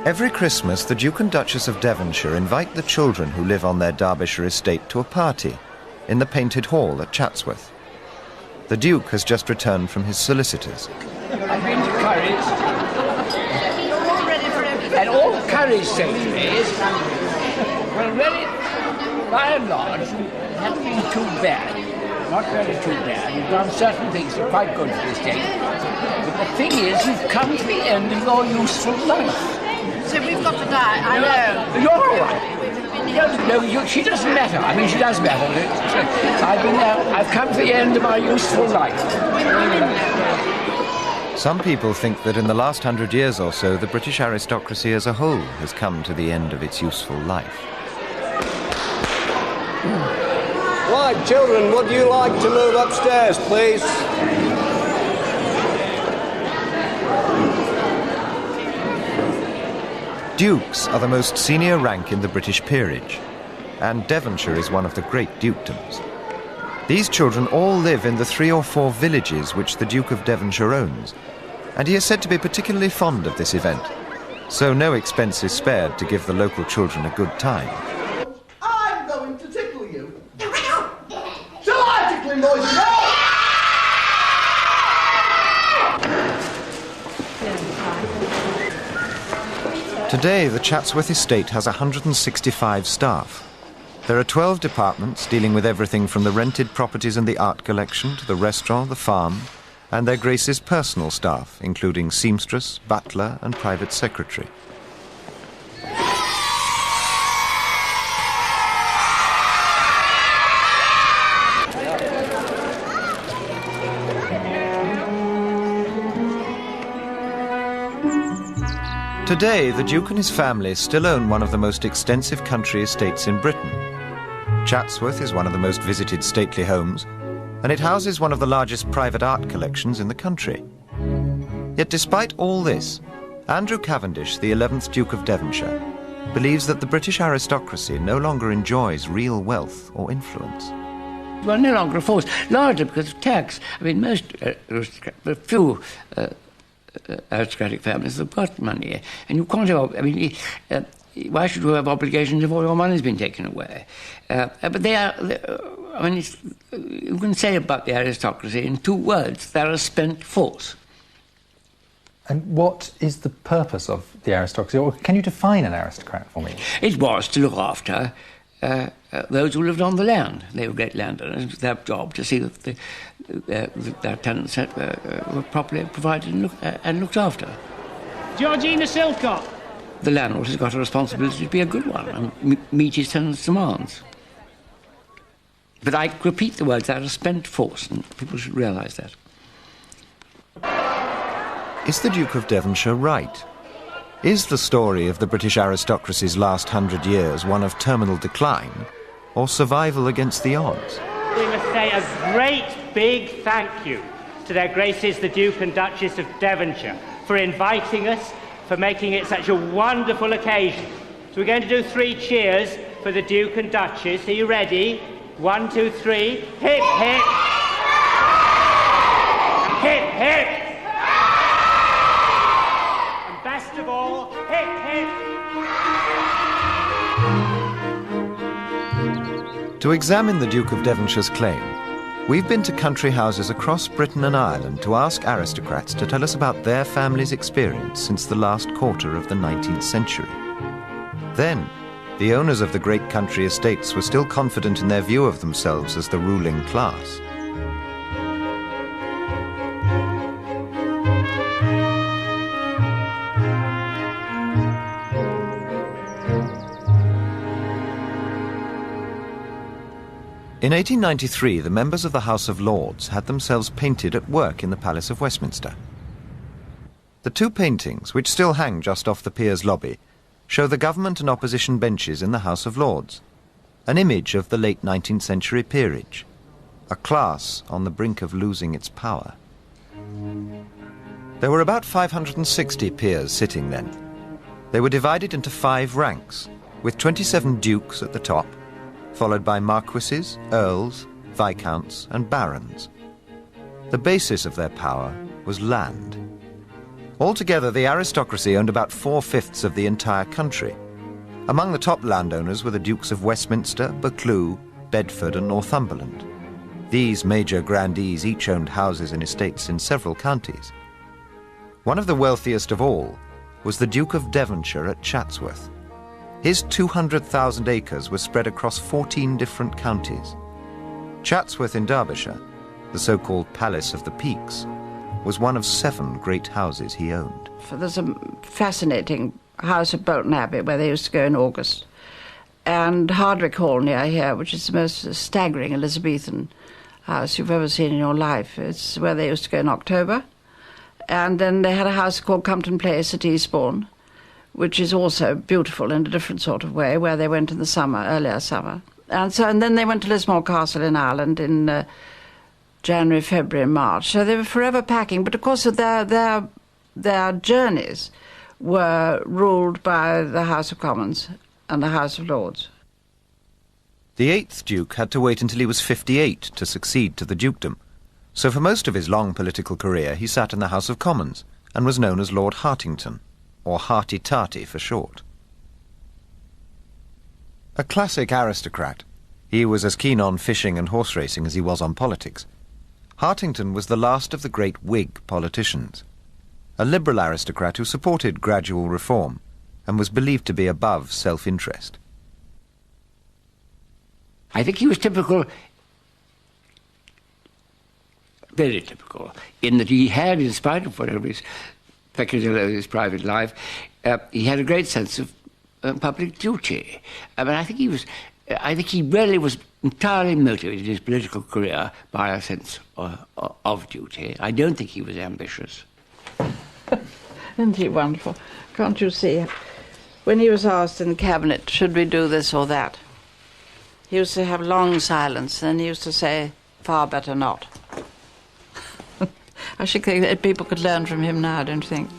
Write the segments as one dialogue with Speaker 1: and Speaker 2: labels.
Speaker 1: Every Christmas, the Duke and Duchess of Devonshire invite the children who live on their Derbyshire estate to a party in the Painted Hall at Chatsworth. The Duke has just returned from his solicitors.
Speaker 2: I've been to Curry's, and all Curry's say to me is, well, really, by and large, it hasn't been too bad. Not really too bad. You've done certain things that are quite good for the estate. But the thing is, you've come to the end of your useful life.
Speaker 3: So we've got to die, I know.
Speaker 2: You're all right. No, she doesn't matter. I mean, she does matter. I've been there. I've come to the end of my useful life.
Speaker 1: Some people think that in the last 100 years or so, the British aristocracy as a whole has come to the end of its useful life.
Speaker 4: Right, children, would you like to move upstairs, please?
Speaker 1: Dukes are the most senior rank in the British peerage, and Devonshire is one of the great dukedoms. These children all live in the 3 or 4 villages which the Duke of Devonshire owns, and he is said to be particularly fond of this event, so no expense is spared to give the local children a good time.
Speaker 5: I'm going to tickle you. Shall I tickle him, boys and girls?
Speaker 1: Today, the Chatsworth estate has 165 staff. There are 12 departments dealing with everything from the rented properties and the art collection to the restaurant, the farm, and their Grace's personal staff, including seamstress, butler, and private secretary. Today, the Duke and his family still own one of the most extensive country estates in Britain. Chatsworth is one of the most visited stately homes, and it houses one of the largest private art collections in the country. Yet despite all this, Andrew Cavendish, the 11th Duke of Devonshire, believes that the British aristocracy no longer enjoys real wealth or influence.
Speaker 2: Well, no longer a force, largely because of tax. I mean, few aristocratic families have got money, and you can't have, I mean, why should you have obligations if all your money's been taken away? But I mean, you can say about the aristocracy in 2 words: they're a spent force.
Speaker 6: And what is the purpose of the aristocracy, or can you define an aristocrat for me?
Speaker 2: It was to look after those who lived on the land. They were great landowners. It was their job to see that their tenants were properly provided and looked after.
Speaker 7: Georgina Silcott.
Speaker 2: The landlord has got a responsibility to be a good one and meet his tenants' demands. But I repeat the words, they're a spent force, and people should realise that.
Speaker 1: Is the Duke of Devonshire right? Is the story of the British aristocracy's last 100 years one of terminal decline or survival against the odds?
Speaker 7: We must say a great big thank you to their Graces the Duke and Duchess of Devonshire for inviting us, for making it such a wonderful occasion. So we're going to do 3 cheers for the Duke and Duchess. Are you ready? 1, 2, 3. Hip, hip. Hip, hip. And best of all, hip, hip.
Speaker 1: To examine the Duke of Devonshire's claim, we've been to country houses across Britain and Ireland to ask aristocrats to tell us about their family's experience since the last quarter of the 19th century. Then, the owners of the great country estates were still confident in their view of themselves as the ruling class. In 1893, the members of the House of Lords had themselves painted at work in the Palace of Westminster. The 2 paintings, which still hang just off the Peers' lobby, show the government and opposition benches in the House of Lords, an image of the late 19th century peerage, a class on the brink of losing its power. There were about 560 peers sitting then. They were divided into 5 ranks, with 27 dukes at the top, followed by marquises, earls, viscounts, and barons. The basis of their power was land. Altogether, the aristocracy owned about 4/5 of the entire country. Among the top landowners were the Dukes of Westminster, Buccleuch, Bedford and Northumberland. These major grandees each owned houses and estates in several counties. One of the wealthiest of all was the Duke of Devonshire at Chatsworth. His 200,000 acres were spread across 14 different counties. Chatsworth in Derbyshire, the so-called Palace of the Peaks, was one of 7 great houses he owned.
Speaker 3: There's a fascinating house at Bolton Abbey where they used to go in August, and Hardwick Hall near here, which is the most staggering Elizabethan house you've ever seen in your life. It's where they used to go in October. And then they had a house called Compton Place at Eastbourne, which is also beautiful in a different sort of way, where they went in the summer, earlier summer. And then they went to Lismore Castle in Ireland in January, February and March. So they were forever packing, but of course their journeys were ruled by the House of Commons and the House of Lords.
Speaker 1: The 8th Duke had to wait until he was 58 to succeed to the dukedom, so for most of his long political career he sat in the House of Commons and was known as Lord Hartington, or Hearty-Tarty for short. A classic aristocrat, he was as keen on fishing and horse racing as he was on politics. Hartington was the last of the great Whig politicians, a liberal aristocrat who supported gradual reform and was believed to be above self-interest.
Speaker 2: I think he was typical, very typical, in that he had, in spite of whatever his peculiar his private life, he had a great sense of public duty. I mean, I think he really was entirely motivated his political career by a sense of duty. I don't think he was ambitious.
Speaker 3: Isn't he wonderful? Can't you see? When he was asked in the cabinet, should we do this or that, he used to have long silence, and he used to say, far better not. I should think that people could learn from him now, don't you think?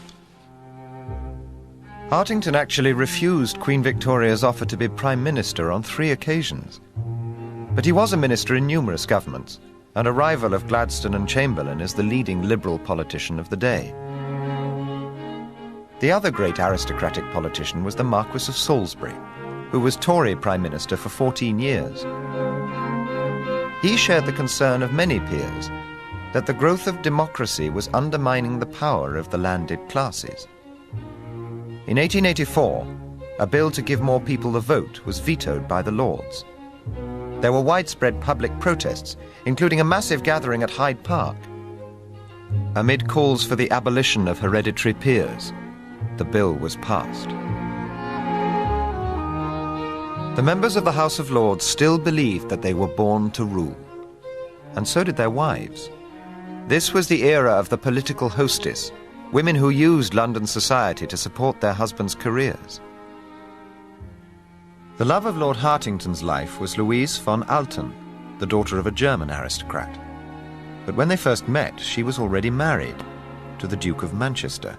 Speaker 1: Hartington actually refused Queen Victoria's offer to be Prime Minister on 3 occasions. But he was a minister in numerous governments, and a rival of Gladstone and Chamberlain as the leading Liberal politician of the day. The other great aristocratic politician was the Marquis of Salisbury, who was Tory Prime Minister for 14 years. He shared the concern of many peers that the growth of democracy was undermining the power of the landed classes. In 1884, a bill to give more people the vote was vetoed by the Lords. There were widespread public protests, including a massive gathering at Hyde Park. Amid calls for the abolition of hereditary peers, the bill was passed. The members of the House of Lords still believed that they were born to rule, and so did their wives. This was the era of the political hostess, women who used London society to support their husbands' careers. The love of Lord Hartington's life was Louise von Alten, the daughter of a German aristocrat. But when they first met, she was already married to the Duke of Manchester,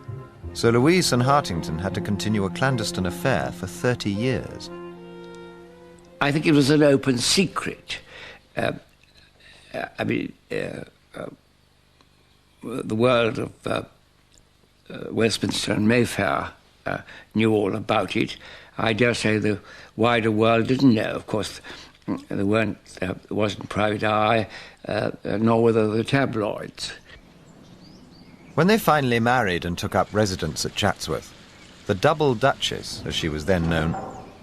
Speaker 1: so Louise and Hartington had to continue a clandestine affair for 30 years.
Speaker 2: I think it was an open secret. The world of Westminster and Mayfair knew all about it. I dare say the wider world didn't know. Of course, there wasn't private eye, nor were there the tabloids.
Speaker 1: When they finally married and took up residence at Chatsworth, the double Duchess, as she was then known,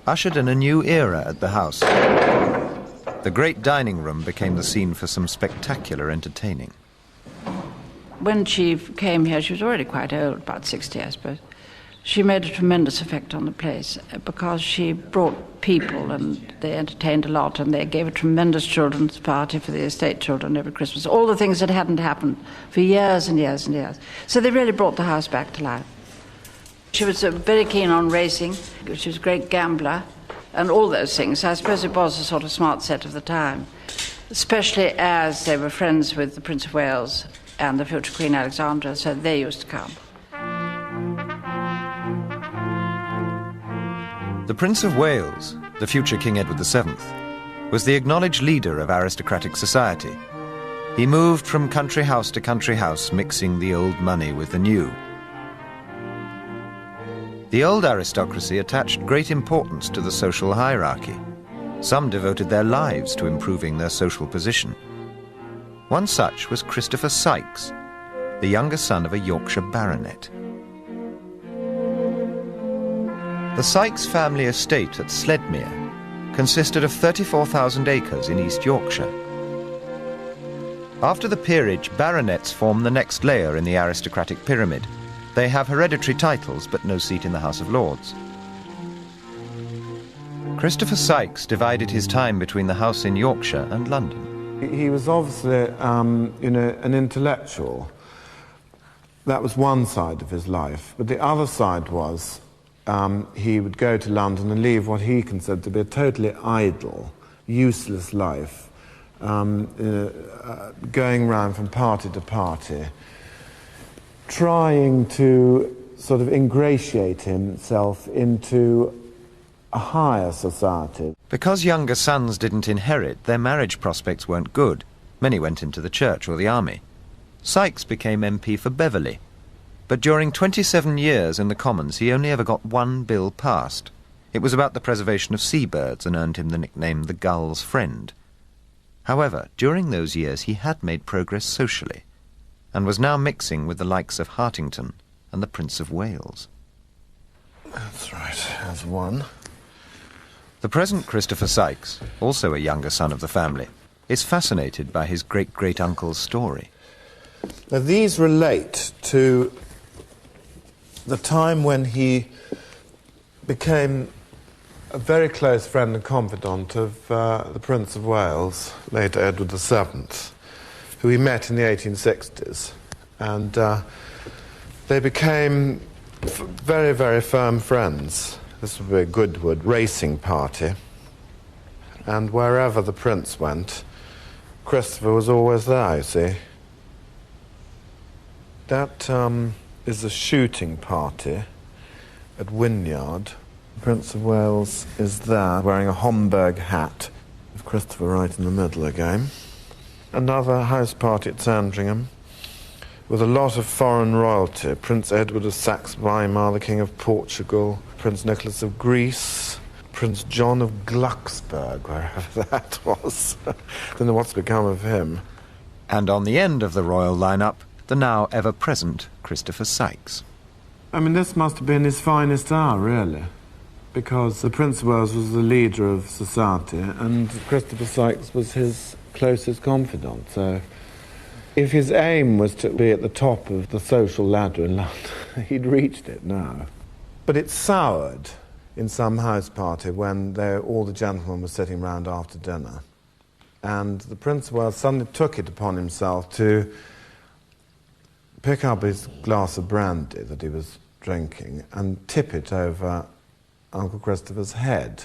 Speaker 1: ushered in a new era at the house. The great dining room became the scene for some spectacular entertaining.
Speaker 3: When she came here, she was already quite old, about 60, I suppose. She made a tremendous effect on the place because she brought people and they entertained a lot, and they gave a tremendous children's party for the estate children every Christmas. All the things that hadn't happened for years and years and years. So they really brought the house back to life. She was very keen on racing. She was a great gambler and all those things. I suppose it was a sort of smart set of the time, especially as they were friends with the Prince of Wales and the future Queen Alexandra, so they used to come.
Speaker 1: The Prince of Wales, the future King Edward VII, was the acknowledged leader of aristocratic society. He moved from country house to country house, mixing the old money with the new. The old aristocracy attached great importance to the social hierarchy. Some devoted their lives to improving their social position. One such was Christopher Sykes, the younger son of a Yorkshire baronet. The Sykes family estate at Sledmere consisted of 34,000 acres in East Yorkshire. After the peerage, baronets form the next layer in the aristocratic pyramid. They have hereditary titles but no seat in the House of Lords. Christopher Sykes divided his time between the house in Yorkshire and London.
Speaker 8: He was obviously, an intellectual. That was one side of his life. But the other side was he would go to London and leave what he considered to be a totally idle, useless life, going round from party to party, trying to sort of ingratiate himself into a higher society.
Speaker 1: Because younger sons didn't inherit, their marriage prospects weren't good. Many went into the church or the army. Sykes became MP for Beverley, but during 27 years in the Commons he only ever got one bill passed. It was about the preservation of seabirds and earned him the nickname the Gull's Friend. However, during those years he had made progress socially, and was now mixing with the likes of Hartington and the Prince of Wales.
Speaker 8: That's right, there's one.
Speaker 1: The present Christopher Sykes, also a younger son of the family, is fascinated by his great-great-uncle's story.
Speaker 8: Now, these relate to the time when he became a very close friend and confidant of the Prince of Wales, later Edward VII, who he met in the 1860s. And they became very, very firm friends. This would be a Goodwood racing party. And wherever the Prince went, Christopher was always there, you see. That is a shooting party at Wynyard. The Prince of Wales is there, wearing a Homburg hat, with Christopher right in the middle again. Another house party at Sandringham, with a lot of foreign royalty. Prince Edward of Saxe-Weimar, the King of Portugal, Prince Nicholas of Greece, Prince John of Glucksburg, wherever that was. Don't know what's become of him.
Speaker 1: And on the end of the royal lineup, the now ever-present Christopher Sykes.
Speaker 8: I mean, this must have been his finest hour, really, because the Prince of Wales was the leader of society, and Christopher Sykes was his closest confidant. So if his aim was to be at the top of the social ladder in London, he'd reached it now. But it soured in some house party when all the gentlemen were sitting round after dinner. And the Prince of Wales suddenly took it upon himself to pick up his glass of brandy that he was drinking and tip it over Uncle Christopher's head.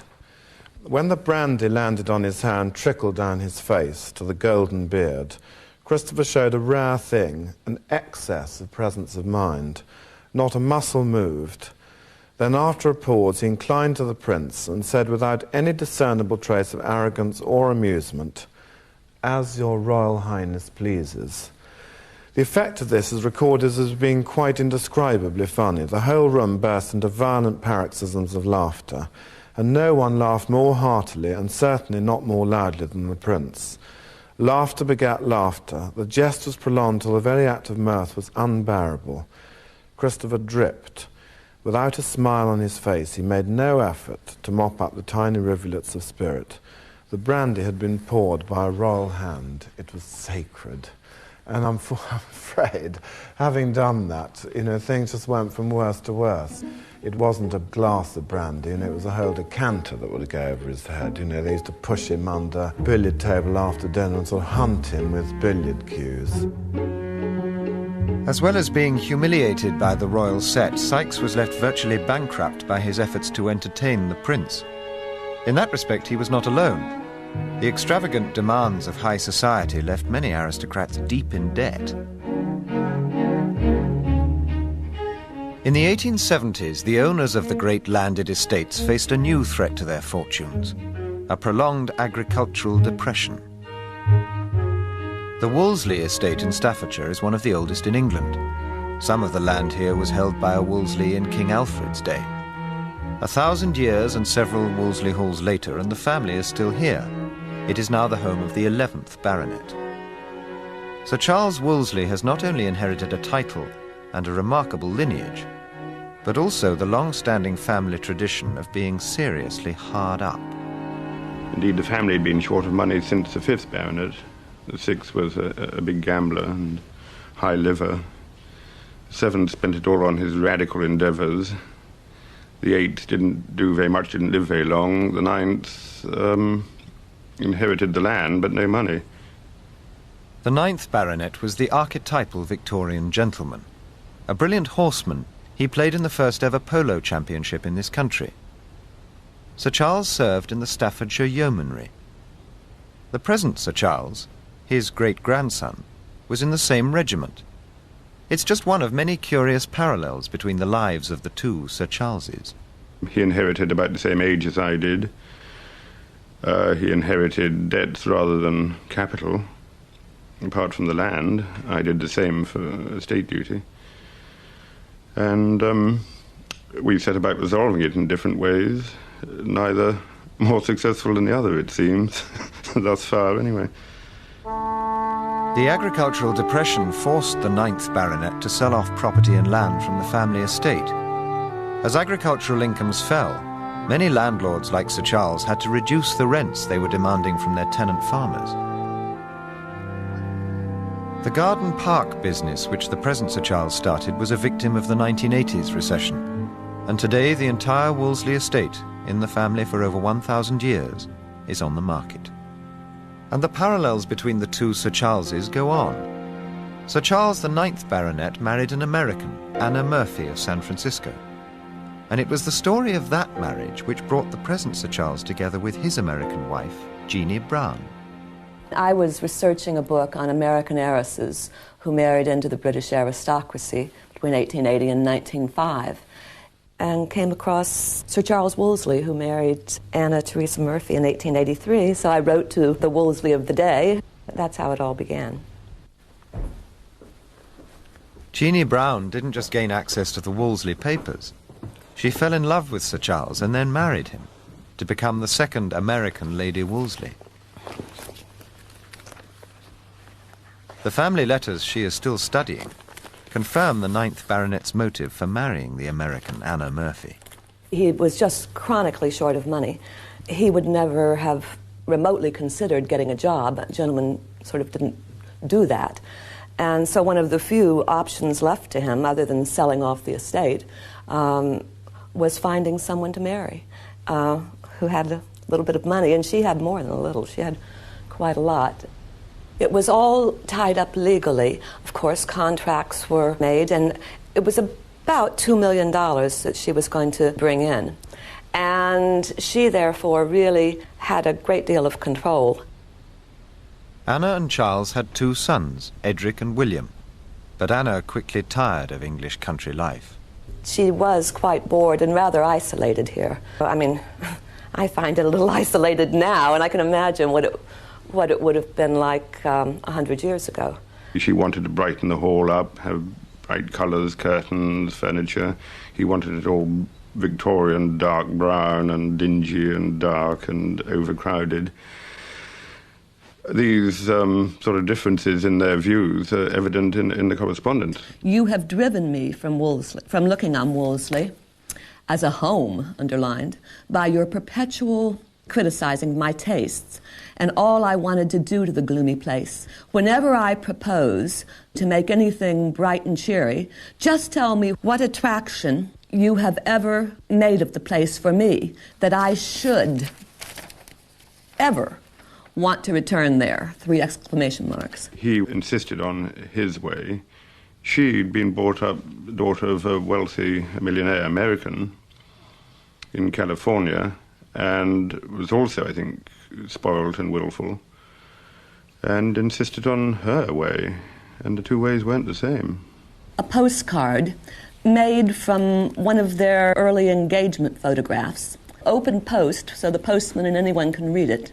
Speaker 8: When the brandy landed on his hand, trickled down his face to the golden beard, Christopher showed a rare thing, an excess of presence of mind. Not a muscle moved. Then, after a pause, he inclined to the Prince and said, without any discernible trace of arrogance or amusement, "As your Royal Highness pleases." The effect of this is recorded as being quite indescribably funny. The whole room burst into violent paroxysms of laughter, and no one laughed more heartily, and certainly not more loudly than the Prince. Laughter begat laughter. The jest was prolonged till the very act of mirth was unbearable. Christopher dripped. Without a smile on his face, he made no effort to mop up the tiny rivulets of spirit. The brandy had been poured by a royal hand. It was sacred. And I'm afraid, having done that, things just went from worse to worse. It wasn't a glass of brandy, it was a whole decanter that would go over his head. They used to push him under a billiard table after dinner and sort of hunt him with billiard cues.
Speaker 1: As well as being humiliated by the royal set, Sykes was left virtually bankrupt by his efforts to entertain the Prince. In that respect, he was not alone. The extravagant demands of high society left many aristocrats deep in debt. In the 1870s, the owners of the great landed estates faced a new threat to their fortunes, a prolonged agricultural depression. The Wolseley estate in Staffordshire is one of the oldest in England. Some of the land here was held by a Wolseley in King Alfred's day. 1,000 years and several Wolseley halls later, and the family is still here. It is now the home of the 11th baronet. Sir Charles Wolseley has not only inherited a title and a remarkable lineage, but also the long-standing family tradition of being seriously hard up.
Speaker 9: Indeed, the family had been short of money since the 5th baronet. The 6th was a big gambler and high liver. The 7th spent it all on his radical endeavours. The 8th didn't do very much, didn't live very long. The 9th inherited the land, but no money.
Speaker 1: The 9th baronet was the archetypal Victorian gentleman. A brilliant horseman, he played in the first ever polo championship in this country. Sir Charles served in the Staffordshire Yeomanry. The present Sir Charles, his great-grandson, was in the same regiment. It's just one of many curious parallels between the lives of the two Sir Charleses.
Speaker 9: He inherited about the same age as I did. He inherited debts rather than capital. Apart from the land, I did the same for estate duty. And we set about resolving it in different ways, neither more successful than the other, it seems, thus far anyway.
Speaker 1: The agricultural depression forced the 9th baronet to sell off property and land from the family estate. As agricultural incomes fell, many landlords like Sir Charles had to reduce the rents they were demanding from their tenant farmers. The garden park business which the present Sir Charles started was a victim of the 1980s recession, and today the entire Wolseley estate, in the family for over 1,000 years, is on the market. And the parallels between the two Sir Charleses go on. Sir Charles the 9th baronet married an American, Anna Murphy of San Francisco. And it was the story of that marriage which brought the present Sir Charles together with his American wife, Jeannie Brown.
Speaker 10: I was researching a book on American heiresses who married into the British aristocracy between 1880 and 1905, and came across Sir Charles Wolseley, who married Anna Teresa Murphy in 1883, so I wrote to the Wolseley of the day. That's how it all began.
Speaker 1: Jeannie Brown didn't just gain access to the Wolseley papers. She fell in love with Sir Charles and then married him to become the second American Lady Wolseley. The family letters she is still studying confirm the 9th baronet's motive for marrying the American Anna Murphy.
Speaker 10: He was just chronically short of money. He would never have remotely considered getting a job. Gentlemen sort of didn't do that. And so one of the few options left to him, other than selling off the estate, was finding someone to marry who had a little bit of money. And she had more than a little. She had quite a lot. It was all tied up legally. Of course, contracts were made, and it was about $2 million that she was going to bring in. And she, therefore, really had a great deal of control.
Speaker 1: Anna and Charles had 2 sons, Edric and William, but Anna quickly tired of English country life.
Speaker 10: She was quite bored and rather isolated here. I mean, I find it a little isolated now, and I can imagine what it would have been like 100 years ago.
Speaker 9: She wanted to brighten the hall up, have bright colours, curtains, furniture. He wanted it all Victorian, dark brown and dingy and dark and overcrowded. These sort of differences in their views are evident in the correspondence.
Speaker 10: You have driven me from Wolseley, from looking on Wolseley as a home, underlined, by your perpetual criticizing my tastes and all I wanted to do to the gloomy place. Whenever I propose to make anything bright and cheery, just tell me what attraction you have ever made of the place for me, that I should ever want to return there. 3 exclamation marks.
Speaker 9: He insisted on his way. She'd been brought up the daughter of a wealthy millionaire American in California, and was also, I think, spoiled and willful, and insisted on her way, and the 2 ways weren't the same.
Speaker 10: A postcard made from one of their early engagement photographs, open post, so the postman and anyone can read it.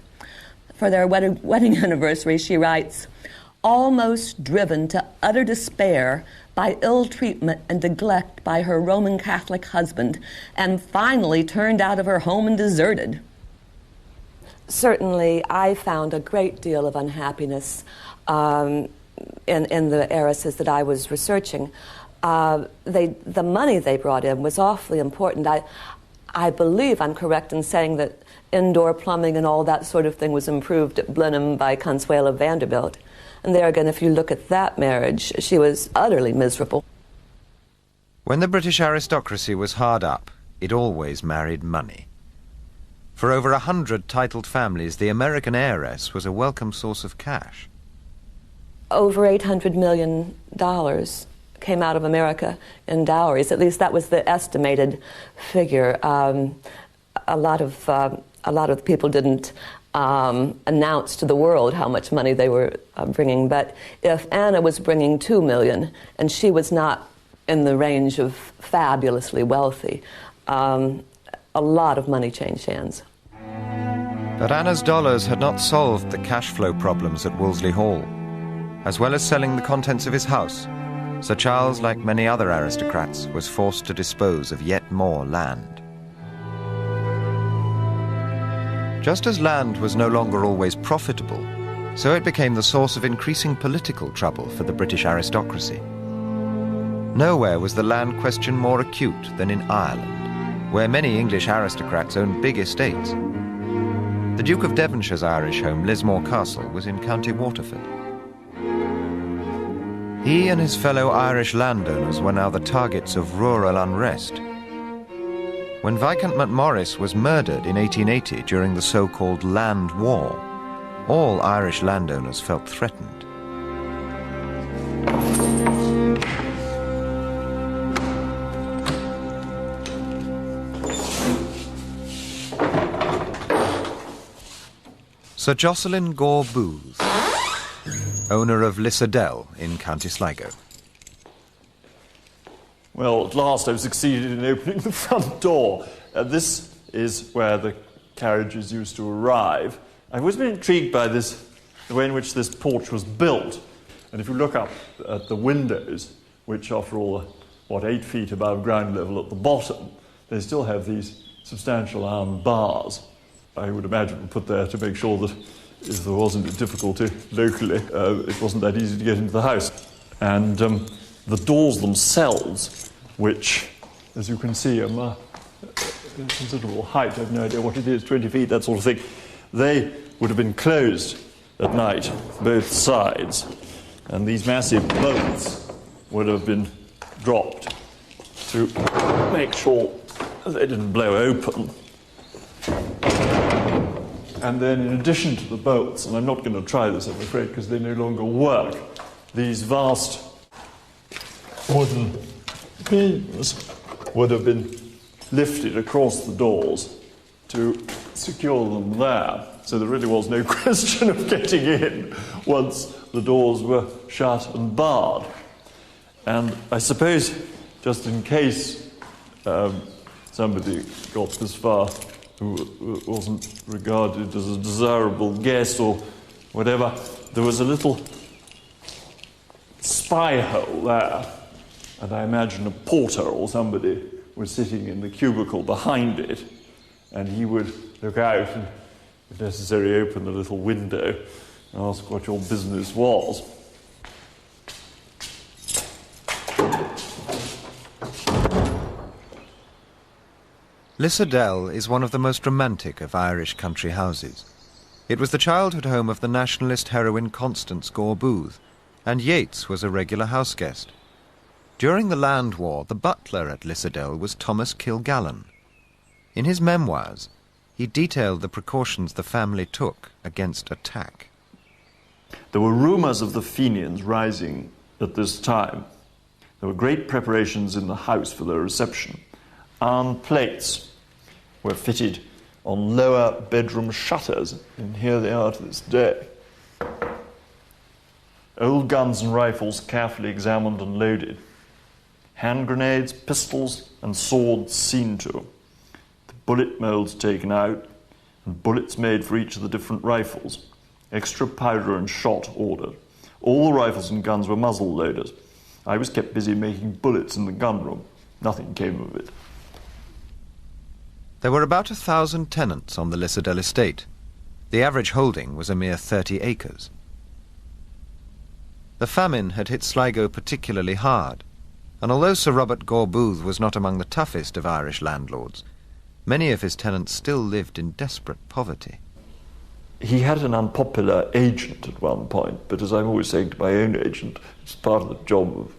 Speaker 10: For their wedding anniversary, she writes, "Almost driven to utter despair by ill treatment and neglect by her Roman Catholic husband, and finally turned out of her home and deserted. Certainly, I found a great deal of unhappiness in the heiresses that I was researching. The money they brought in was awfully important. I believe I'm correct in saying that indoor plumbing and all that sort of thing was improved at Blenheim by Consuelo Vanderbilt. And there again, if you look at that marriage, she was utterly miserable.
Speaker 1: When the British aristocracy was hard up, it always married money. For over 100 titled families, the American heiress was a welcome source of cash.
Speaker 10: Over $800 million came out of America in dowries. At least that was the estimated figure. A lot of people didn't announce to the world how much money they were bringing. But if Anna was bringing $2 million and she was not in the range of fabulously wealthy, a lot of money changed hands.
Speaker 1: But Anna's dollars had not solved the cash flow problems at Wolseley Hall. As well as selling the contents of his house, Sir Charles, like many other aristocrats, was forced to dispose of yet more land. Just as land was no longer always profitable, so it became the source of increasing political trouble for the British aristocracy. Nowhere was the land question more acute than in Ireland, where many English aristocrats owned big estates. The Duke of Devonshire's Irish home, Lismore Castle, was in County Waterford. He and his fellow Irish landowners were now the targets of rural unrest. When Viscount Montmorris was murdered in 1880 during the so-called Land War, all Irish landowners felt threatened. Sir Jocelyn Gore Booth, owner of Lissadell in County Sligo.
Speaker 11: Well, at last I've succeeded in opening the front door. This is where the carriages used to arrive. I've always been intrigued by the way in which this porch was built. And if you look up at the windows, which after all are, 8 feet above ground level at the bottom, they still have these substantial iron bars. I would imagine were put there to make sure that if there wasn't a difficulty locally, it wasn't that easy to get into the house. And the doors themselves, which, as you can see, are considerable height, I have no idea what it is, 20 feet, that sort of thing, they would have been closed at night, both sides. And these massive bolts would have been dropped to make sure they didn't blow open. And then in addition to the bolts, and I'm not going to try this, I'm afraid, because they no longer work, these vast wooden beams would have been lifted across the doors to secure them there. So there really was no question of getting in once the doors were shut and barred. And I suppose, just in case somebody got this far who wasn't regarded as a desirable guest or whatever, there was a little spy hole there, and I imagine a porter or somebody was sitting in the cubicle behind it, and he would look out and, if necessary, open the little window and ask what your business was.
Speaker 1: Lissadell is one of the most romantic of Irish country houses. It was the childhood home of the nationalist heroine Constance Gore Booth, and Yeats was a regular houseguest. During the Land War, the butler at Lissadell was Thomas Kilgallen. In his memoirs, he detailed the precautions the family took against attack.
Speaker 11: There were rumours of the Fenians rising at this time. There were great preparations in the house for their reception. Iron plates were fitted on lower bedroom shutters, and here they are to this day. Old guns and rifles carefully examined and loaded. Hand grenades, pistols, and swords seen to. The bullet moulds taken out, and bullets made for each of the different rifles. Extra powder and shot ordered. All the rifles and guns were muzzle loaders. I was kept busy making bullets in the gun room. Nothing came of it.
Speaker 1: There were about 1,000 tenants on the Lissadell estate. The average holding was a mere 30 acres. The famine had hit Sligo particularly hard, and although Sir Robert Gore Booth was not among the toughest of Irish landlords, many of his tenants still lived in desperate poverty.
Speaker 11: He had an unpopular agent at one point, but as I'm always saying to my own agent, it's part of the job of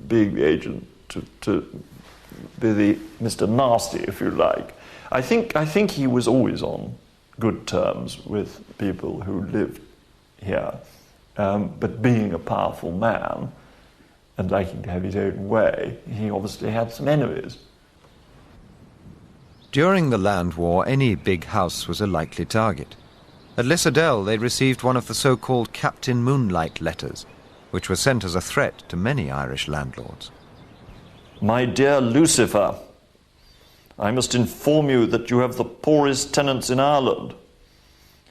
Speaker 11: being the agent to be the Mr. Nasty, if you like. I think he was always on good terms with people who lived here, but being a powerful man and liking to have his own way, he obviously had some enemies.
Speaker 1: During the land war, any big house was a likely target. At Lissadell, they received one of the so-called Captain Moonlight letters, which were sent as a threat to many Irish landlords.
Speaker 11: My dear Lucifer, I must inform you that you have the poorest tenants in Ireland,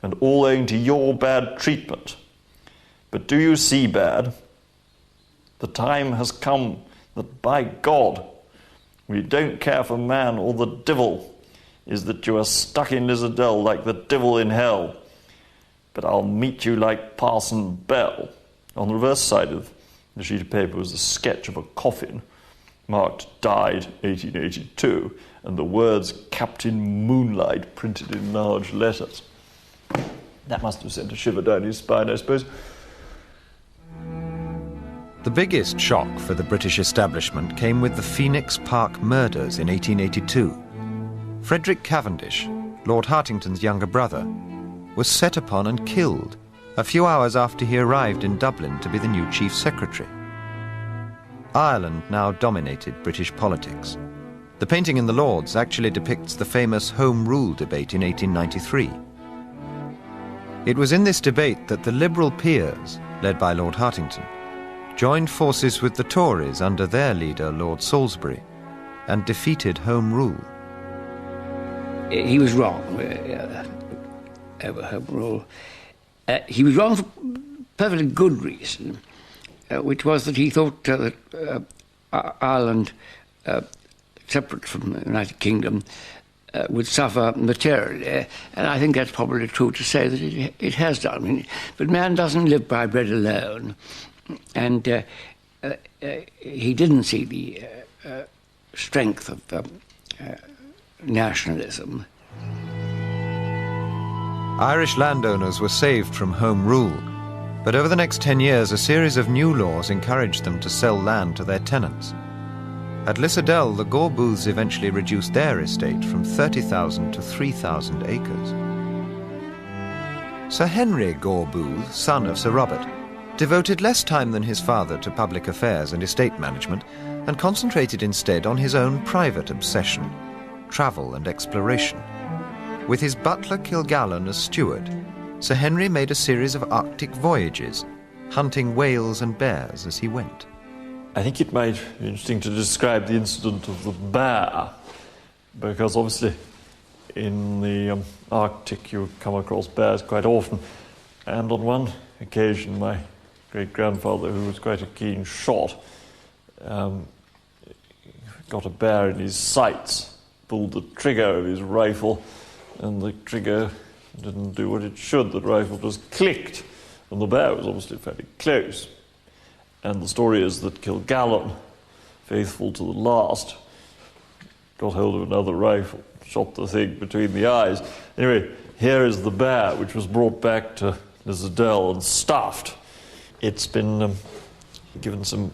Speaker 11: and all owing to your bad treatment. But do you see, bad? The time has come that, by God, we don't care for man or the devil, is that you are stuck in Lissadell like the devil in hell. But I'll meet you like Parson Bell. On the reverse side of the sheet of paper was a sketch of a coffin, marked died 1882, and the words Captain Moonlight printed in large letters. That must have sent a shiver down his spine, I suppose.
Speaker 1: The biggest shock for the British establishment came with the Phoenix Park murders in 1882. Frederick Cavendish, Lord Hartington's younger brother, was set upon and killed a few hours after he arrived in Dublin to be the new Chief Secretary. Ireland now dominated British politics. The painting in the Lords actually depicts the famous Home Rule debate in 1893. It was in this debate that the Liberal peers, led by Lord Hartington, joined forces with the Tories under their leader, Lord Salisbury, and defeated Home Rule.
Speaker 2: He was wrong over Home Rule. He was wrong for perfectly good reason, which was that he thought that Ireland, separate from the United Kingdom, would suffer materially, and I think that's probably true to say that it has done. I mean, but man doesn't live by bread alone, and he didn't see the strength of nationalism.
Speaker 1: Irish landowners were saved from Home Rule, but over the next 10 years a series of new laws encouraged them to sell land to their tenants. At Lissadell, the Gore Booths eventually reduced their estate from 30,000 to 3,000 acres. Sir Henry Gore Booth, son of Sir Robert, devoted less time than his father to public affairs and estate management and concentrated instead on his own private obsession, travel and exploration. With his butler Kilgallen as steward, Sir Henry made a series of Arctic voyages, hunting whales and bears as he went.
Speaker 11: I think it might be interesting to describe the incident of the bear, because obviously in the Arctic you come across bears quite often, and on one occasion my great-grandfather, who was quite a keen shot, got a bear in his sights, pulled the trigger of his rifle, and the trigger didn't do what it should. The rifle just clicked, and the bear was obviously fairly close. And the story is that Kilgallen, faithful to the last, got hold of another rifle, shot the thing between the eyes. Anyway, here is the bear, which was brought back to Lissadell and stuffed. It's been given some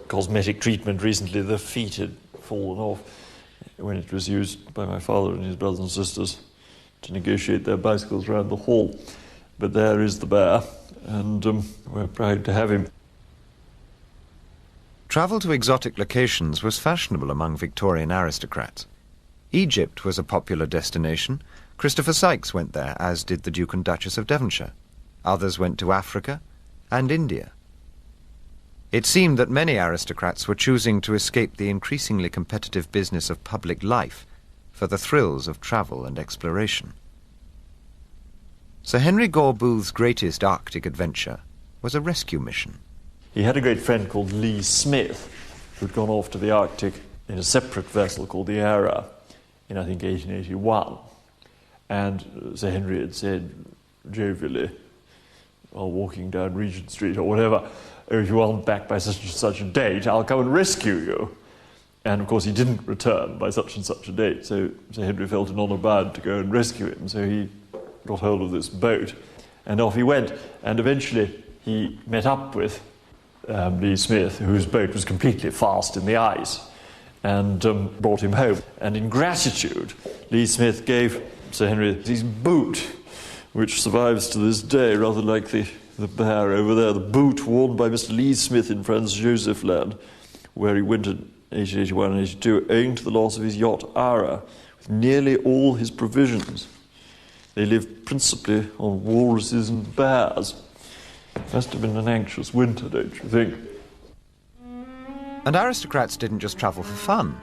Speaker 11: cosmetic treatment recently. The feet had fallen off when it was used by my father and his brothers and sisters to negotiate their bicycles around the hall. But there is the bear, and we're proud to have him.
Speaker 1: Travel to exotic locations was fashionable among Victorian aristocrats. Egypt was a popular destination. Christopher Sykes went there, as did the Duke and Duchess of Devonshire. Others went to Africa and India. It seemed that many aristocrats were choosing to escape the increasingly competitive business of public life for the thrills of travel and exploration. Sir Henry Gore Booth's greatest Arctic adventure was a rescue mission.
Speaker 11: He had a great friend called Lee Smith, who'd gone off to the Arctic in a separate vessel called the Era in, I think, 1881. And Sir Henry had said jovially, while walking down Regent Street or whatever, "Oh, if you aren't back by such and such a date, I'll come and rescue you." And, of course, he didn't return by such and such a date, so Sir Henry felt in honour bound to go and rescue him. So he got hold of this boat, and off he went. And eventually he met up with Lee Smith, whose boat was completely fast in the ice, and brought him home. And in gratitude, Lee Smith gave Sir Henry his boot, which survives to this day, rather like the bear over there, the boot worn by Mr. Lee Smith in Franz Joseph Land, where he went in 1881 and 82, owing to the loss of his yacht Ara, with nearly all his provisions. They lived principally on walruses and bears. Must have been an anxious winter, don't you think?
Speaker 1: And aristocrats didn't just travel for fun.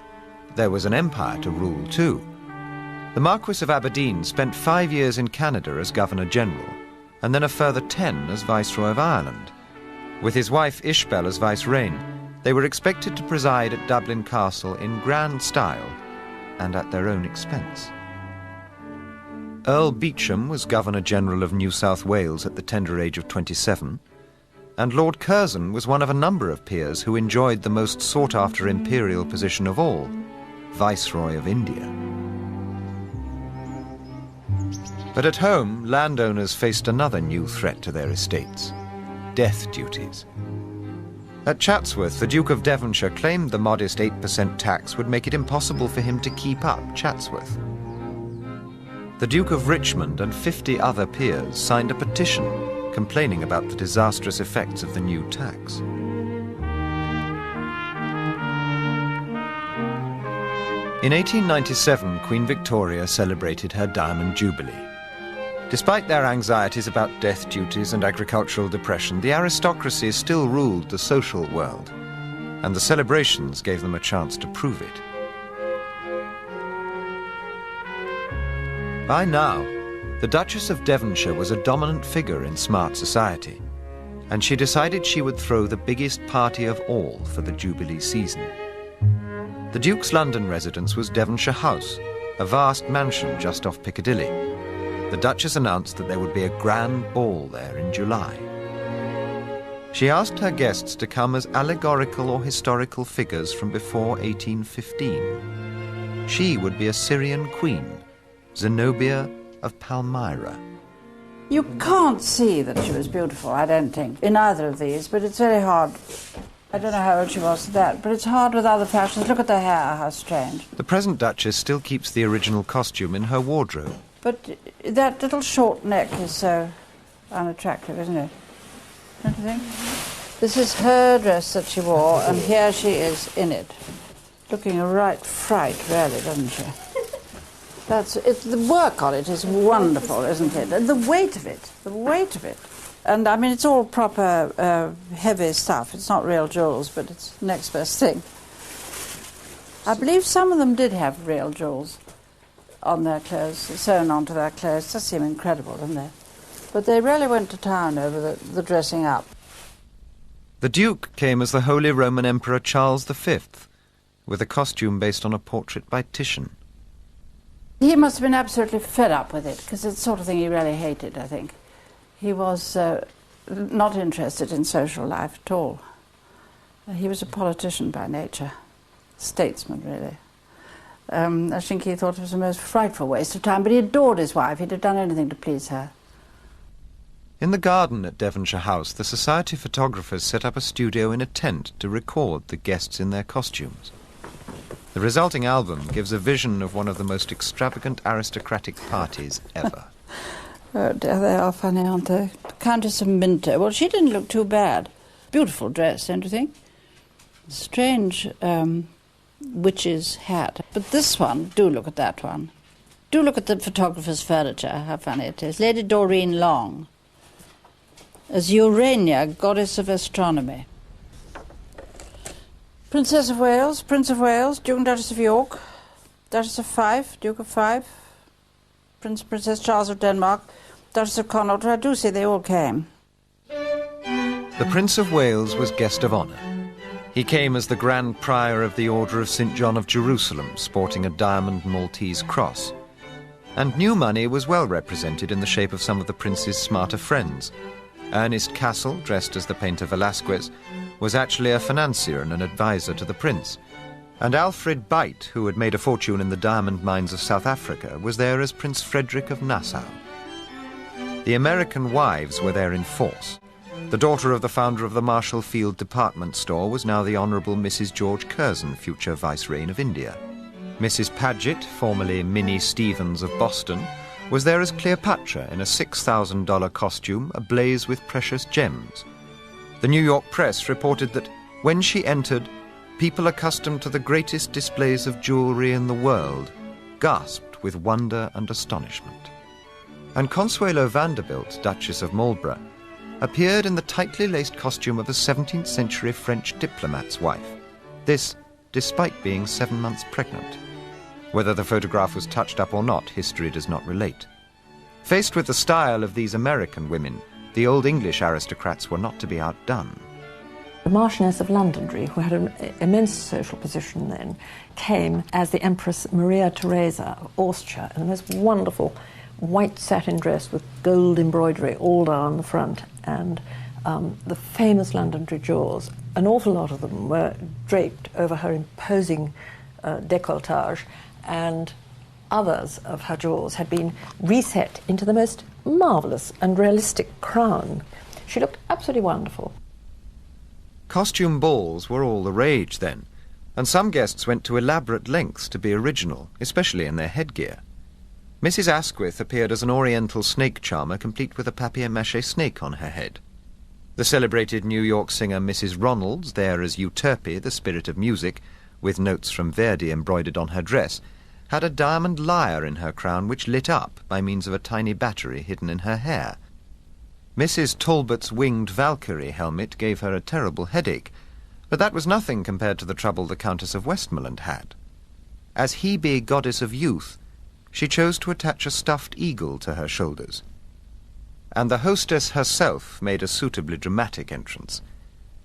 Speaker 1: There was an empire to rule too. The Marquis of Aberdeen spent 5 years in Canada as Governor-General, and then a further 10 as Viceroy of Ireland. With his wife Ishbel as Vicereine, they were expected to preside at Dublin Castle in grand style and at their own expense. Earl Beauchamp was Governor-General of New South Wales at the tender age of 27, and Lord Curzon was one of a number of peers who enjoyed the most sought-after imperial position of all, Viceroy of India. But at home, landowners faced another new threat to their estates: death duties. At Chatsworth, the Duke of Devonshire claimed the modest 8% tax would make it impossible for him to keep up Chatsworth. The Duke of Richmond and 50 other peers signed a petition complaining about the disastrous effects of the new tax. In 1897, Queen Victoria celebrated her Diamond Jubilee. Despite their anxieties about death duties and agricultural depression, the aristocracy still ruled the social world, and the celebrations gave them a chance to prove it. By now, the Duchess of Devonshire was a dominant figure in smart society, and she decided she would throw the biggest party of all for the Jubilee season. The Duke's London residence was Devonshire House, a vast mansion just off Piccadilly. The Duchess announced that there would be a grand ball there in July. She asked her guests to come as allegorical or historical figures from before 1815. She would be a Syrian queen, Zenobia of Palmyra.
Speaker 3: You can't see that she was beautiful, I don't think, in either of these, but it's very hard. I don't know how old she was to that, but it's hard with other fashions. Look at the hair, how strange.
Speaker 1: The present Duchess still keeps the original costume in her wardrobe.
Speaker 3: But that little short neck is so unattractive, isn't it? Don't you think? This is her dress that she wore, and here she is in it. Looking a right fright, really, doesn't she? The work on it is wonderful, isn't it? And the weight of it. And, I mean, it's all proper heavy stuff. It's not real jewels, but it's the next best thing. I believe some of them did have real jewels on their clothes, sewn onto their clothes. It does seem incredible, doesn't it? But they really went to town over the dressing up.
Speaker 1: The Duke came as the Holy Roman Emperor Charles V, with a costume based on a portrait by Titian.
Speaker 3: He must have been absolutely fed up with it, because it's the sort of thing he really hated, I think. He was not interested in social life at all. He was a politician by nature, statesman, really. I think he thought it was the most frightful waste of time, but he adored his wife. He'd have done anything to please her.
Speaker 1: In the garden at Devonshire House, the society photographers set up a studio in a tent to record the guests in their costumes. The resulting album gives a vision of one of the most extravagant aristocratic parties ever.
Speaker 3: Oh dear, they are funny, aren't they? Countess of Minto. Well, she didn't look too bad. Beautiful dress, don't you think? Strange witch's hat. But this one, do look at that one. Do look at the photographer's furniture, how funny it is. Lady Doreen Long as Urania, goddess of astronomy. Princess of Wales, Prince of Wales, Duke and Duchess of York, Duchess of Fife, Duke of Fife, Princess Charles of Denmark, Duchess of Connaught. I do see they all came.
Speaker 1: The Prince of Wales was guest of honour. He came as the Grand Prior of the Order of St. John of Jerusalem, sporting a diamond Maltese cross. And new money was well represented in the shape of some of the Prince's smarter friends. Ernest Cassel, dressed as the painter Velázquez, was actually a financier and an advisor to the Prince. And Alfred Beit, who had made a fortune in the diamond mines of South Africa, was there as Prince Frederick of Nassau. The American wives were there in force. The daughter of the founder of the Marshall Field department store was now the Honourable Mrs. George Curzon, future Vicereign of India. Mrs. Paget, formerly Minnie Stevens of Boston, was there as Cleopatra in a $6,000 costume ablaze with precious gems. The New York press reported that when she entered, people accustomed to the greatest displays of jewellery in the world gasped with wonder and astonishment. And Consuelo Vanderbilt, Duchess of Marlborough, appeared in the tightly laced costume of a 17th century French diplomat's wife. This despite being 7 months pregnant. Whether the photograph was touched up or not, history does not relate. Faced with the style of these American women, the Old English aristocrats were not to be outdone.
Speaker 12: The Marchioness of Londonderry, who had an immense social position then, came as the Empress Maria Theresa of Austria in a most wonderful white satin dress with gold embroidery all down the front, and the famous Londonderry jewels. An awful lot of them were draped over her imposing décolletage, and others of her jewels had been reset into the most marvellous and realistic crown. She looked absolutely wonderful.
Speaker 1: Costume balls were all the rage then, and some guests went to elaborate lengths to be original, especially in their headgear. Mrs. Asquith appeared as an oriental snake charmer, complete with a papier-mâché snake on her head. The celebrated New York singer Mrs. Ronalds, there as Euterpe, the spirit of music, with notes from Verdi embroidered on her dress, had a diamond lyre in her crown which lit up by means of a tiny battery hidden in her hair. Mrs. Talbot's winged Valkyrie helmet gave her a terrible headache, but that was nothing compared to the trouble the Countess of Westmoreland had. As Hebe, goddess of youth, she chose to attach a stuffed eagle to her shoulders. And the hostess herself made a suitably dramatic entrance.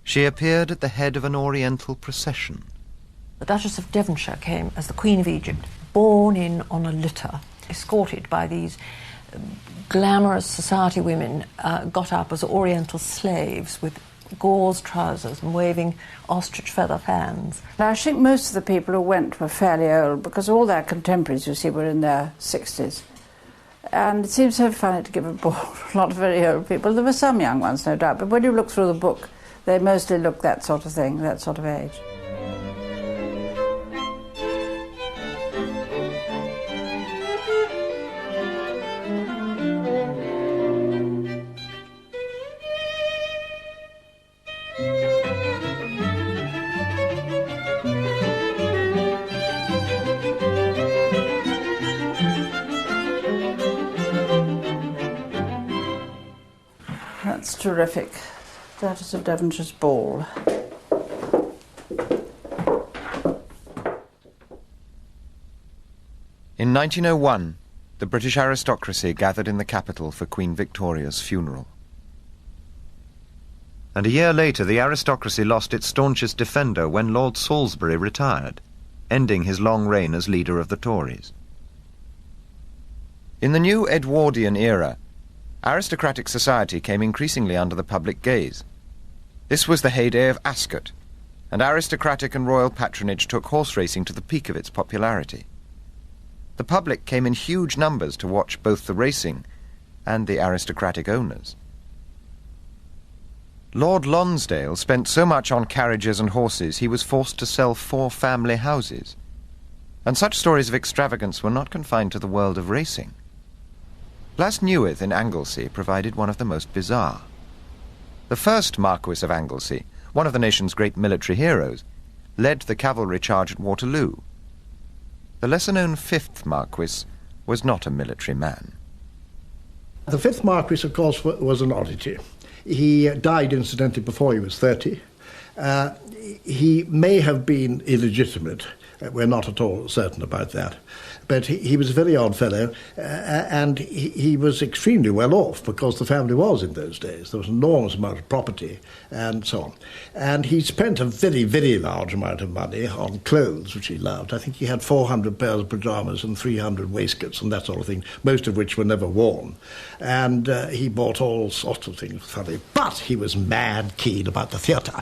Speaker 1: She appeared at the head of an oriental procession.
Speaker 12: The Duchess of Devonshire came as the Queen of Egypt, borne in on a litter, escorted by these glamorous society women, got up as oriental slaves with gauze trousers and waving ostrich feather fans.
Speaker 3: I think most of the people who went were fairly old, because all their contemporaries, you see, were in their 60s. And it seems so funny to give a ball to a lot of very old people. There were some young ones, no doubt, but when you look through the book, they mostly look that sort of thing, that sort of age. That's terrific. Duchess of Devonshire's ball.
Speaker 1: In 1901, the British aristocracy gathered in the capital for Queen Victoria's funeral. And a year later, the aristocracy lost its staunchest defender when Lord Salisbury retired, ending his long reign as leader of the Tories. In the new Edwardian era, aristocratic society came increasingly under the public gaze. This was the heyday of Ascot, and aristocratic and royal patronage took horse racing to the peak of its popularity. The public came in huge numbers to watch both the racing and the aristocratic owners. Lord Lonsdale spent so much on carriages and horses he was forced to sell 4 family houses. And such stories of extravagance were not confined to the world of racing. Las Newydd in Anglesey provided one of the most bizarre. The first Marquis of Anglesey, one of the nation's great military heroes, led the cavalry charge at Waterloo. The lesser-known 5th Marquis was not a military man.
Speaker 13: The 5th Marquis, of course, was an oddity. He died, incidentally, before he was 30. He may have been illegitimate. We're not at all certain about that. But he was a very odd fellow, and he was extremely well off because the family was in those days. There was an enormous amount of property and so on. And he spent a very, very large amount of money on clothes, which he loved. I think he had 400 pairs of pyjamas and 300 waistcoats and that sort of thing, most of which were never worn. And he bought all sorts of things funny. But he was mad keen about the theatre.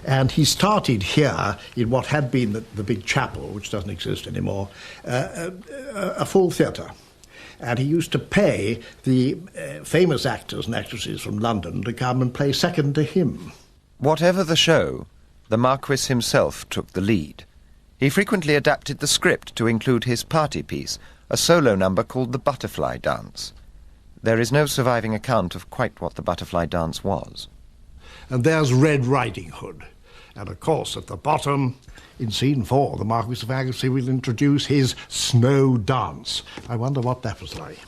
Speaker 13: And he started here in what had been the big chapel, which doesn't exist anymore, a full theatre. And he used to pay the famous actors and actresses from London to come and play second to him.
Speaker 1: Whatever the show, the Marquis himself took the lead. He frequently adapted the script to include his party piece, a solo number called the Butterfly Dance. There is no surviving account of quite what the Butterfly Dance was.
Speaker 13: And there's Red Riding Hood. And of course, at the bottom, in scene 4, the Marquis of Anglesey will introduce his snow dance. I wonder what that was like.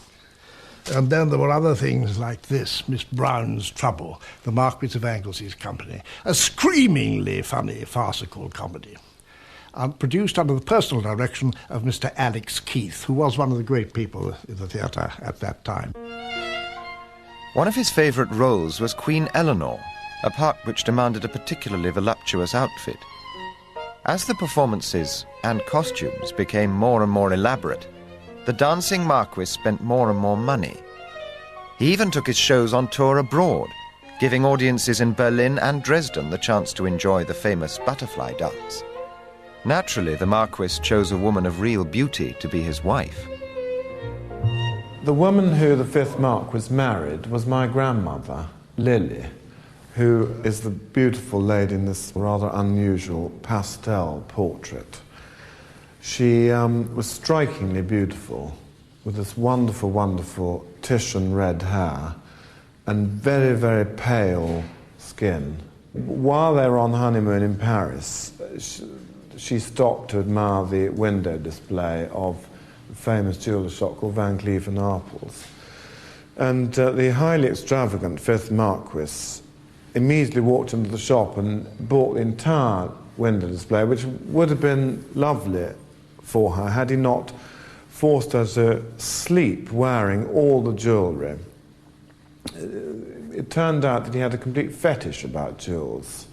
Speaker 13: And then there were other things like this, Miss Brown's Trouble, the Marquis of Anglesey's company, a screamingly funny farcical comedy, produced under the personal direction of Mr. Alex Keith, who was one of the great people in the theatre at that time.
Speaker 1: One of his favourite roles was Queen Eleanor, a part which demanded a particularly voluptuous outfit. As the performances and costumes became more and more elaborate, the dancing Marquis spent more and more money. He even took his shows on tour abroad, giving audiences in Berlin and Dresden the chance to enjoy the famous butterfly dance. Naturally, the Marquis chose a woman of real beauty to be his wife.
Speaker 8: The woman who the 5th Marquis married was my grandmother, Lily, who is the beautiful lady in this rather unusual pastel portrait. She was strikingly beautiful, with this wonderful, wonderful Titian red hair and very, very pale skin. While they were on honeymoon in Paris, she stopped to admire the window display of the famous jeweller's shop called Van Cleef & Arpels. And the highly extravagant 5th Marquis immediately walked into the shop and bought the entire window display, which would have been lovely for her had he not forced her to sleep wearing all the jewellery. It turned out that he had a complete fetish about jewels.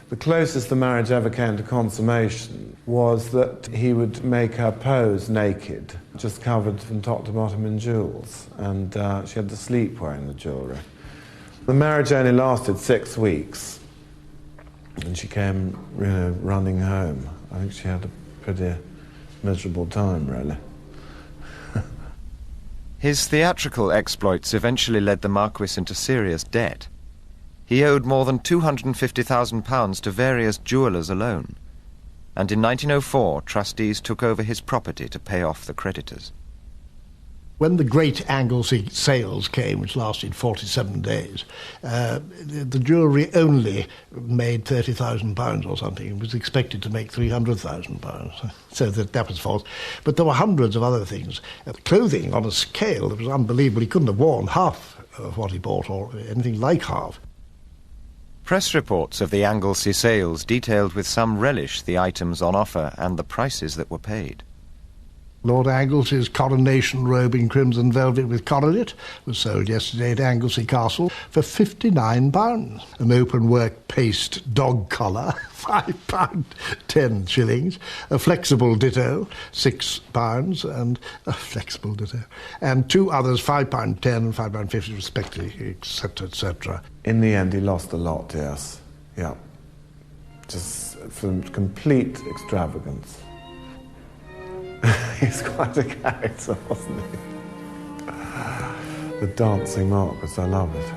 Speaker 8: The closest the marriage ever came to consummation was that he would make her pose naked, just covered from top to bottom in jewels, and she had to sleep wearing the jewellery. The marriage only lasted 6 weeks, and she came, running home. I think she had a pretty miserable time, really.
Speaker 1: His theatrical exploits eventually led the Marquis into serious debt. He owed more than £250,000 to various jewellers alone, and in 1904 trustees took over his property to pay off the creditors.
Speaker 13: When the great Anglesey sales came, which lasted 47 days, the jewellery only made £30,000 or something. It was expected to make £300,000, so that was false. But there were hundreds of other things. Clothing on a scale that was unbelievable. He couldn't have worn half of what he bought, or anything like half.
Speaker 1: Press reports of the Anglesey sales detailed with some relish the items on offer and the prices that were paid.
Speaker 13: Lord Anglesey's coronation robe in crimson velvet with coronet was sold yesterday at Anglesey Castle for £59. An open-work paste dog collar, £5, 10 shillings. A flexible ditto, £6, and a flexible ditto. And 2 others, £5, 10 and £5.50 respectively, etc., etc.
Speaker 8: In the end, he lost a lot, yes. Yeah. Just from complete extravagance. He's quite a character, wasn't he? The dancing Marquis, I love it.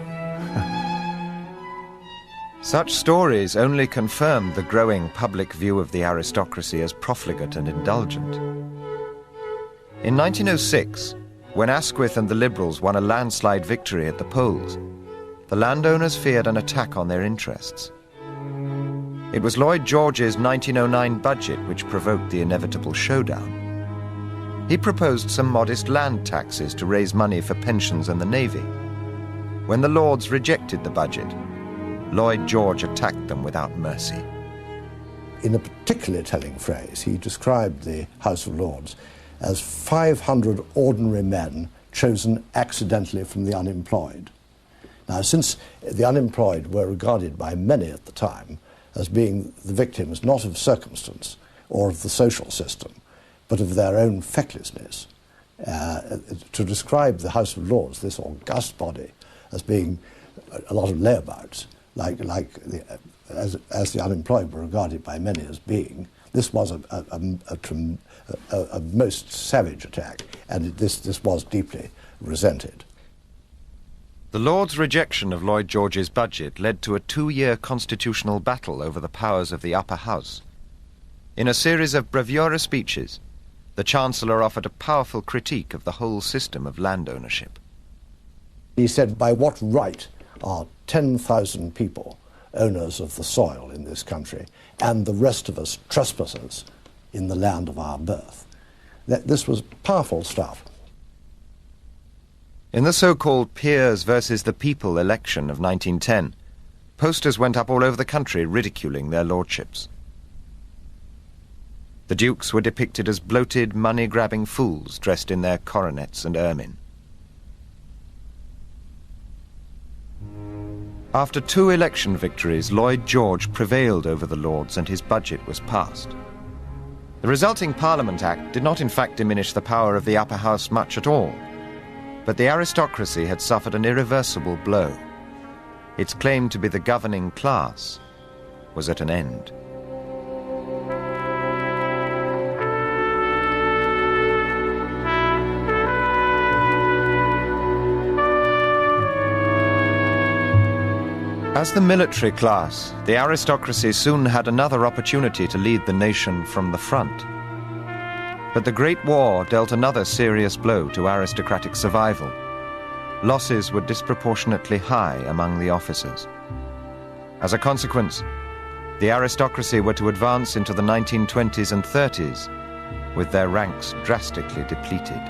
Speaker 1: Such stories only confirmed the growing public view of the aristocracy as profligate and indulgent. In 1906, when Asquith and the Liberals won a landslide victory at the polls, the landowners feared an attack on their interests. It was Lloyd George's 1909 budget which provoked the inevitable showdown. He proposed some modest land taxes to raise money for pensions and the Navy. When the Lords rejected the budget, Lloyd George attacked them without mercy.
Speaker 13: in a particularly telling phrase, he described the House of Lords as 500 ordinary men chosen accidentally from the unemployed. Now, since the unemployed were regarded by many at the time as being the victims not of circumstance or of the social system, but of their own fecklessness, to describe the House of Lords, this august body, as being a lot of layabouts, as the unemployed were regarded by many as being, this was a most savage attack, and this was deeply resented.
Speaker 1: The Lords' rejection of Lloyd George's budget led to a 2-year constitutional battle over the powers of the upper house. In a series of bravura speeches, the Chancellor offered a powerful critique of the whole system of land ownership.
Speaker 13: He said, by what right are 10,000 people owners of the soil in this country and the rest of us trespassers in the land of our birth? This was powerful stuff.
Speaker 1: In the so-called Peers versus the People election of 1910, posters went up all over the country ridiculing their lordships. The dukes were depicted as bloated, money-grabbing fools dressed in their coronets and ermine. After 2 election victories, Lloyd George prevailed over the Lords and his budget was passed. The resulting Parliament Act did not in fact diminish the power of the upper house much at all, but the aristocracy had suffered an irreversible blow. Its claim to be the governing class was at an end. As the military class, the aristocracy soon had another opportunity to lead the nation from the front. But the Great War dealt another serious blow to aristocratic survival. Losses were disproportionately high among the officers. As a consequence, the aristocracy were to advance into the 1920s and 30s with their ranks drastically depleted.